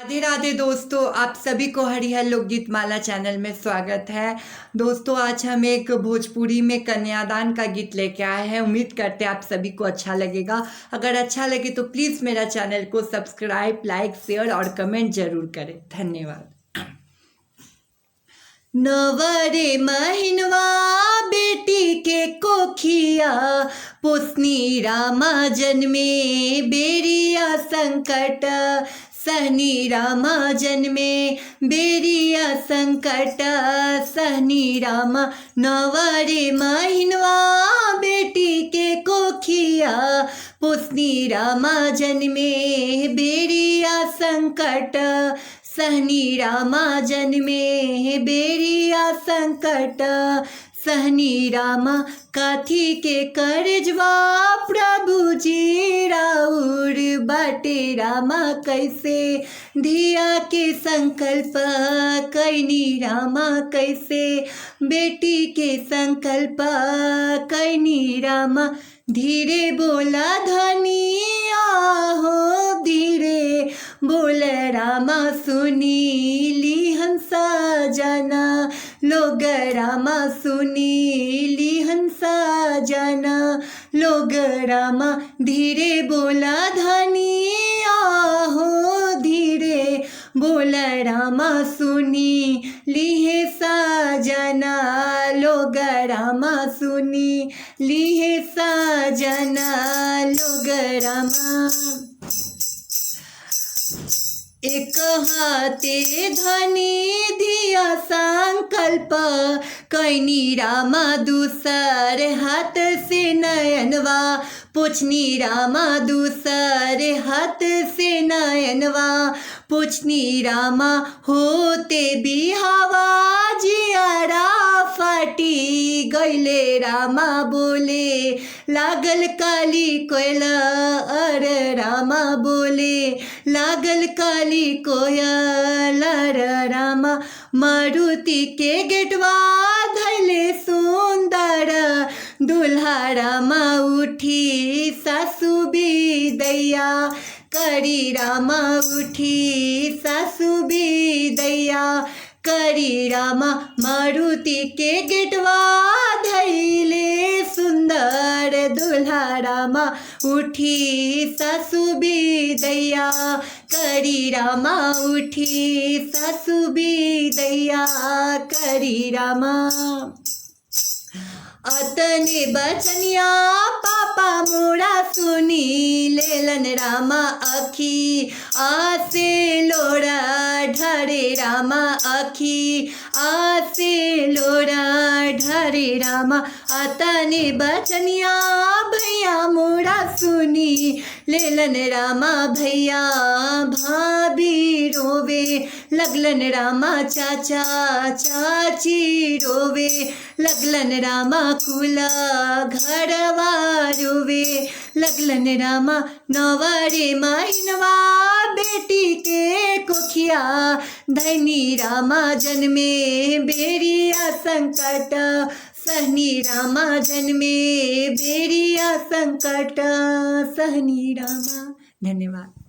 राधे राधे दोस्तों, आप सभी को हरिहर लोकगीत माला चैनल में स्वागत है। दोस्तों, आज हम एक भोजपुरी में कन्यादान का गीत लेके आए हैं। उम्मीद करते हैं आप सभी को अच्छा लगेगा। अगर अच्छा लगे तो प्लीज़ मेरा चैनल को सब्सक्राइब, लाइक, शेयर और कमेंट जरूर करें। धन्यवाद। नवरे महीनवा बेटी के कोखिया, पोसनी रामा जन्मे बेरिया संकट, सहनी रामा जन्मे बेरिया संकट, सहनी रामा। नवरे महीनवा बेटी के कोखिया, पोसनी रामा जन्मे बेरिया संकट, सहनी रामा जन्मे बेरिया संकट, सहनी रामा। काथी के करजवा प्रभु जी राउर बाटे रामा, कैसे धिया के संकल्प कैनी रामा, कैसे बेटी के संकल्प कैनी रामा। धीरे बोला धनिया हो, धीरे बोल रामा, सुनी ली हंसा जाना लोग रामा, सुनी ली हंसा जाना लोग रामा। धीरे बोला धनिया हो, धीरे बोल रामा, सुनी लीहे साजना लोग रामा, सुनी लीहे साजना लोग रामा। एक हाथे धनी धिया संकल्प कैनी रामा, दूसर हाथ से नयनवा पूछनी रामा, दूसर हाथ से नयनवा पूछनी रामा। होते बिहावा जियारा फाटी गईले रामा, बोले लागल काली कोयला अर रामा, बोले लागल काली कोयल अर रामा। मारुति के गेटवा धैले सुंदर दुल्हा रामा, उठी सासु बिदैया करी रामा, उठी सासु बिदैया करी रामा। मारुति के गेटवा धैले सुंदर दुल्हा रामा, उठी सासु बिदैया करी रामा, उठी सासु बिदैया करी रामा। अतने बचनिया पापा मोरा सुनी लेलन रामा, अखी आसे लोड़ा ढरे रामा, अखी आसे लोड़ा ढरे रामा। अतने बचनिया भैया मोरा सुनी लेलन रामा, भैया भाभी रोवे लगलन रामा, चाचा चाची रोवे लगलन रामा, कुला घरवा रोवे लगलन रामा। नवरे महीनवा बेटी के कोखिया, धनी रामा जन्मे बेरिया संकट, सहनी रामा जन्मे बेरिया संकट, सहनी रामा। धन्यवाद।